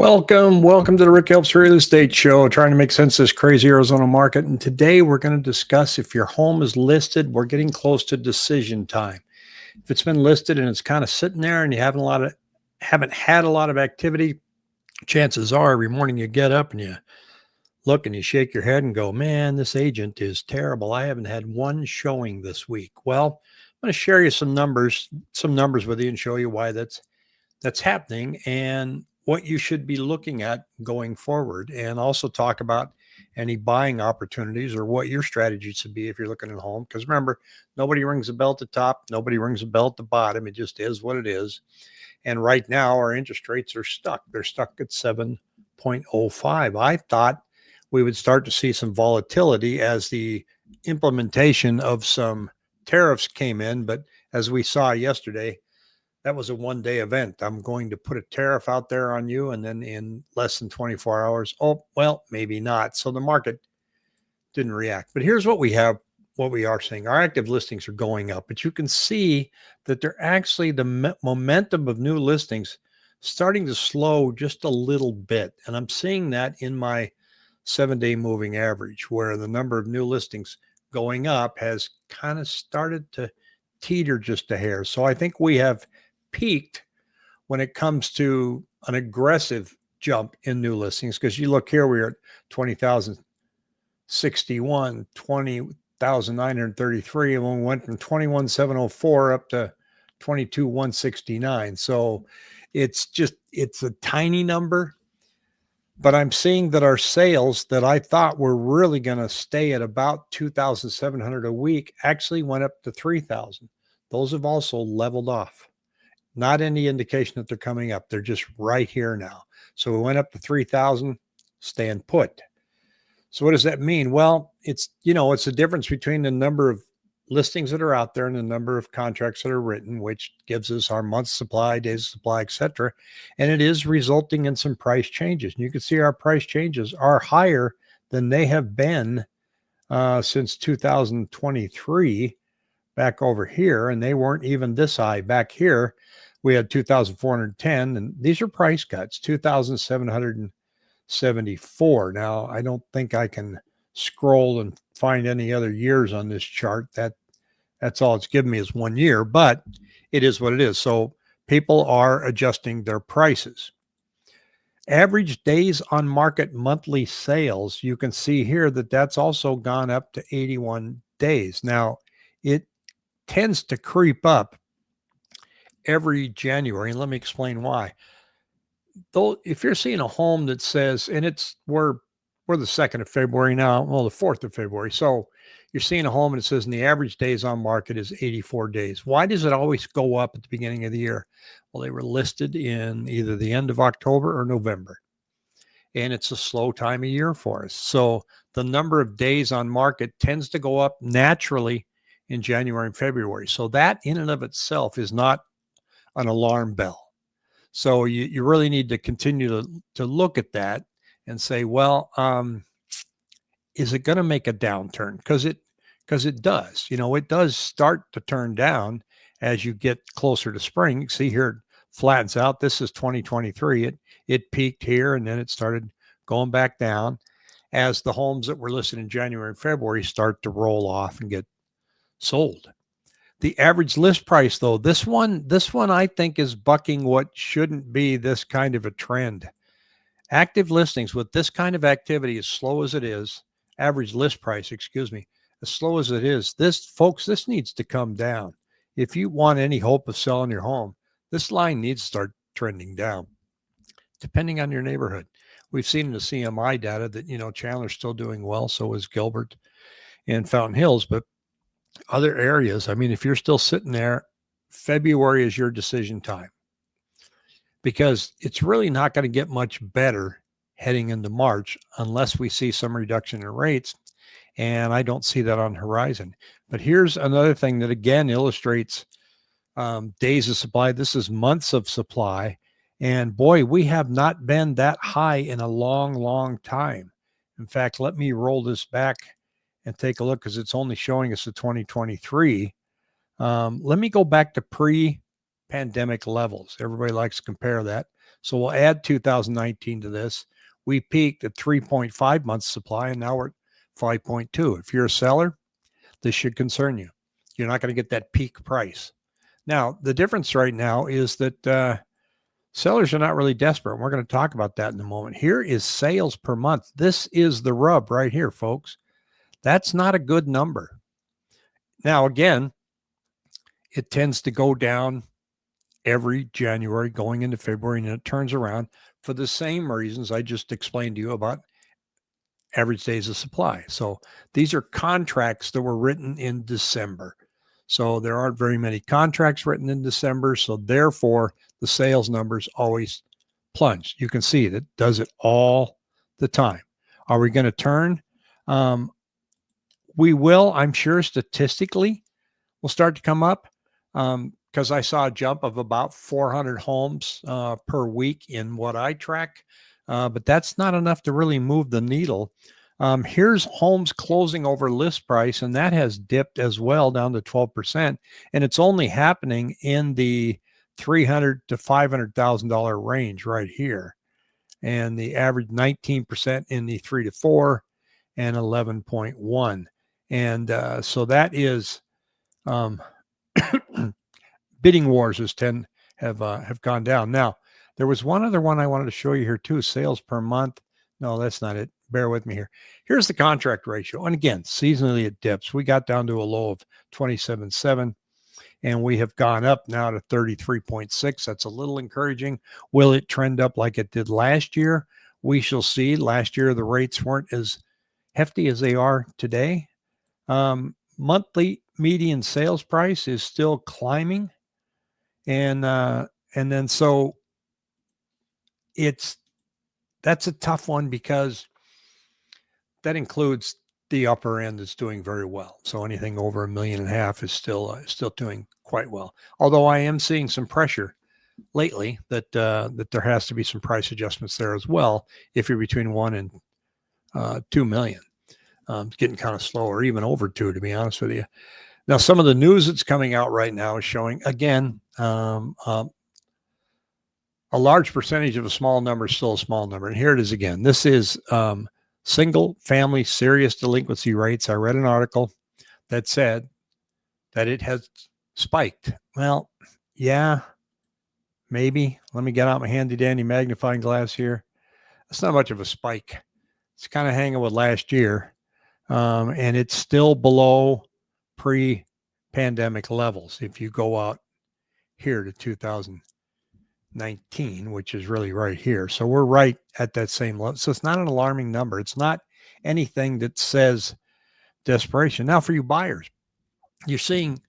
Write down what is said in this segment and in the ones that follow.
Welcome to the Rick Helps Real Estate Show, trying to make sense of this crazy Arizona market. And today we're going to discuss if your home is listed, we're getting close to decision time. If it's been listed and it's kind of sitting there and you haven't had a lot of activity, chances are every morning you get up and you look and you shake your head and go, man, this agent is terrible. I haven't had one showing this week. Well, I'm going to share you some numbers with you and show you why that's happening and what you should be looking at going forward, and also talk about any buying opportunities or what your strategy should be if you're looking at home. Because remember, nobody rings a bell at the top, nobody rings a bell at the bottom. It just is what it is. And right now our interest rates are stuck. They're stuck at 7.05. I thought we would start to see some volatility as the implementation of some tariffs came in, but as we saw yesterday, that was a one-day event. I'm going to put a tariff out there on you, and then in less than 24 hours, oh, well, maybe not. So the market didn't react. But here's what we are seeing. Our active listings are going up, but you can see that they're actually the momentum of new listings starting to slow just a little bit. And I'm seeing that in my 7-day moving average, where the number of new listings going up has kind of started to teeter just a hair. So I think we have peaked when it comes to an aggressive jump in new listings, because you look here, we're at 20,061, 20,933, and we went from 21,704 up to 22,169. So it's a tiny number, but I'm seeing that our sales that I thought were really going to stay at about 2,700 a week actually went up to 3,000. Those have also leveled off. Not any indication that they're coming up. They're just right here now. So we went up to 3,000, staying put. So what does that mean? Well, it's the difference between the number of listings that are out there and the number of contracts that are written, which gives us our month's supply, days of supply, etc. And it is resulting in some price changes. And you can see our price changes are higher than they have been since 2023 back over here. And they weren't even this high back here. We had 2,410, and these are price cuts, 2,774. Now, I don't think I can scroll and find any other years on this chart. That's all it's given me is 1 year, but it is what it is. So people are adjusting their prices. Average days on market monthly sales, you can see here that that's also gone up to 81 days. Now, it tends to creep up every January, and let me explain why. Though, if you're seeing a home that says, and we're the 2nd of February now, well, the 4th of February. So you're seeing a home and it says, and the average days on market is 84 days. Why does it always go up at the beginning of the year? Well, they were listed in either the end of October or November, and it's a slow time of year for us. So the number of days on market tends to go up naturally in January and February. So that in and of itself is not an alarm bell. So you really need to continue to look at that and say, well, is it going to make a downturn? Because it does. It does start to turn down as you get closer to spring. You see here, it flattens out. This is 2023. It peaked here, and then it started going back down as the homes that were listed in January and February start to roll off and get sold. The average list price, though, this one I think is bucking what shouldn't be this kind of a trend. Active listings with this kind of activity, as slow as it is, average list price, as slow as it is, this needs to come down. If you want any hope of selling your home, this line needs to start trending down, depending on your neighborhood. We've seen in the CMI data that, Chandler's still doing well, so is Gilbert and Fountain Hills, but other areas, if you're still sitting there, February is your decision time, because it's really not going to get much better heading into March unless we see some reduction in rates. And I don't see that on the horizon. But here's another thing that again illustrates days of supply. This is months of supply. And boy, we have not been that high in a long, long time. In fact, let me roll this back and take a look, because it's only showing us the 2023. Let me go back to pre-pandemic levels. Everybody likes to compare that. So we'll add 2019 to this. We peaked at 3.5 months supply, and now we're at 5.2. If you're a seller, this should concern you. You're not going to get that peak price. Now, the difference right now is that sellers are not really desperate. We're going to talk about that in a moment. Here is sales per month. This is the rub right here, folks. That's not a good number. Now, again, it tends to go down every January going into February, and it turns around for the same reasons I just explained to you about average days of supply. So these are contracts that were written in December. So there aren't very many contracts written in December. So therefore, the sales numbers always plunge. You can see that does it all the time. Are we going to turn? We will, I'm sure, statistically, will start to come up because I saw a jump of about 400 homes per week in what I track. But that's not enough to really move the needle. Here's homes closing over list price, and that has dipped as well down to 12%. And it's only happening in the $300,000 to $500,000 range right here. And the average 19% in the 3 to 4 and 11.1. And so that is bidding wars have gone down. Now, there was one other one I wanted to show you here too. Sales per month. No, that's not it. Bear with me here. Here's the contract ratio. And again, seasonally it dips. We got down to a low of 27.7, and we have gone up now to 33.6. That's a little encouraging. Will it trend up like it did last year? We shall see. Last year, the rates weren't as hefty as they are today. Monthly median sales price is still climbing. And then so that's a tough one because that includes the upper end that's doing very well. So anything over $1.5 million is still doing quite well. Although I am seeing some pressure lately that there has to be some price adjustments there as well. If you're between 1 and 2 million, it's getting kind of slow, or even over 2, to be honest with you. Now, some of the news that's coming out right now is showing again. A large percentage of a small number is still a small number. And here it is again. This is single family serious delinquency rates. I read an article that said that it has spiked. Well, yeah, maybe. Let me get out my handy dandy magnifying glass here. It's not much of a spike. It's kind of hanging with last year. And it's still below pre-pandemic levels. If you go out here to 2019, which is really right here. So we're right at that same level. So it's not an alarming number. It's not anything that says desperation. Now, for you buyers, you're seeing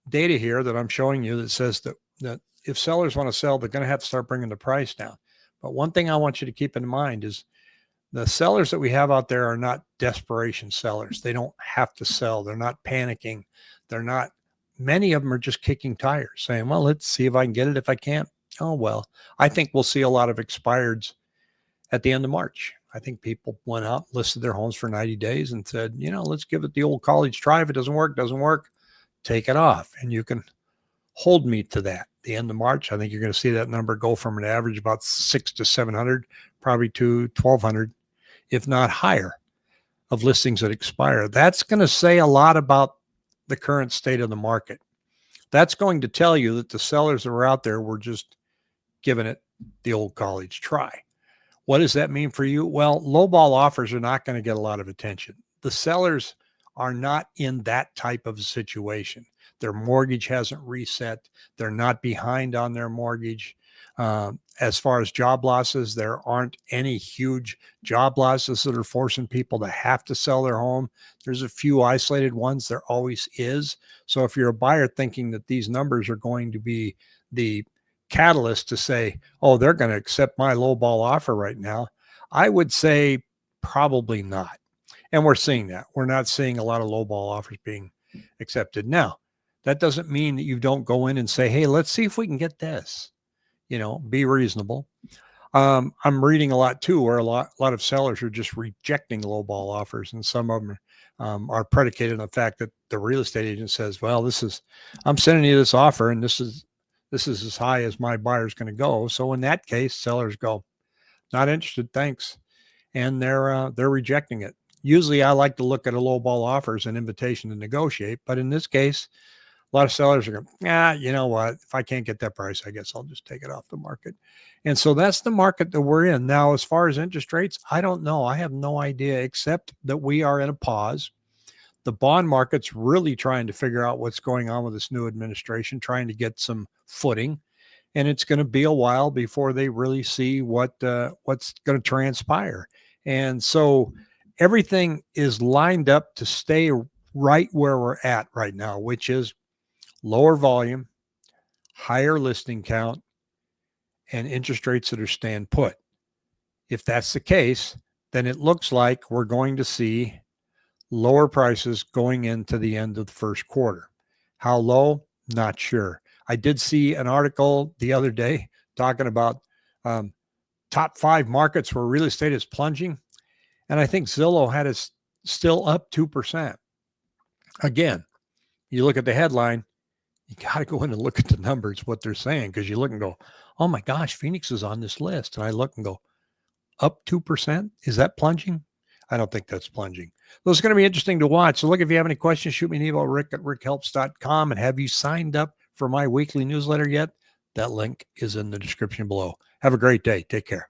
data here that I'm showing you that says that if sellers want to sell, they're going to have to start bringing the price down. But one thing I want you to keep in mind is the sellers that we have out there are not desperation sellers. They don't have to sell. They're not panicking. Many of them are just kicking tires, saying, well, let's see if I can get it. If I can't, oh, well. I think we'll see a lot of expireds at the end of March. I think people went out, listed their homes for 90 days and said, let's give it the old college try. If it doesn't work, take it off. And you can hold me to that. The end of March, I think you're going to see that number go from an average about 600 to 700, probably to 1,200, if not higher, of listings that expire. That's going to say a lot about the current state of the market. That's going to tell you that the sellers that were out there were just giving it the old college try. What does that mean for you? Well, lowball offers are not going to get a lot of attention. The sellers are not in that type of situation. Their mortgage hasn't reset. They're not behind on their mortgage. As far as job losses, there aren't any huge job losses that are forcing people to have to sell their home. There's a few isolated ones. There always is. So if you're a buyer thinking that these numbers are going to be the catalyst to say, oh, they're going to accept my lowball offer right now, I would say probably not. And we're seeing that. We're not seeing a lot of lowball offers being accepted. Now, that doesn't mean that you don't go in and say, hey, let's see if we can get this. Be reasonable. I'm reading a lot too, where a lot of sellers are just rejecting lowball offers, and some of them are predicated on the fact that the real estate agent says, well, I'm sending you this offer, and this is this is as high as my buyer's going to go. So in that case, sellers go, not interested, thanks, and they're rejecting it. Usually, I like to look at a low ball offer as an invitation to negotiate, but in this case, a lot of sellers are going, you know what? If I can't get that price, I guess I'll just take it off the market. And so that's the market that we're in now. As far as interest rates, I don't know. I have no idea, except that we are in a pause. The bond market's really trying to figure out what's going on with this new administration, trying to get some footing. And it's going to be a while before they really see what's going to transpire. And so everything is lined up to stay right where we're at right now, which is lower volume, higher listing count, and interest rates that are stand put. If that's the case, then it looks like we're going to see lower prices going into the end of the first quarter. How low? Not sure. I did see an article the other day talking about top 5 markets where real estate is plunging. And I think Zillow had us still up 2%. Again, you look at the headline, you got to go in and look at the numbers, what they're saying, because you look and go, oh my gosh, Phoenix is on this list. And I look and go, up 2%? Is that plunging? I don't think that's plunging. So it's going to be interesting to watch. So look, if you have any questions, shoot me an email, rick@rickhelps.com. And have you signed up for my weekly newsletter yet? That link is in the description below. Have a great day. Take care.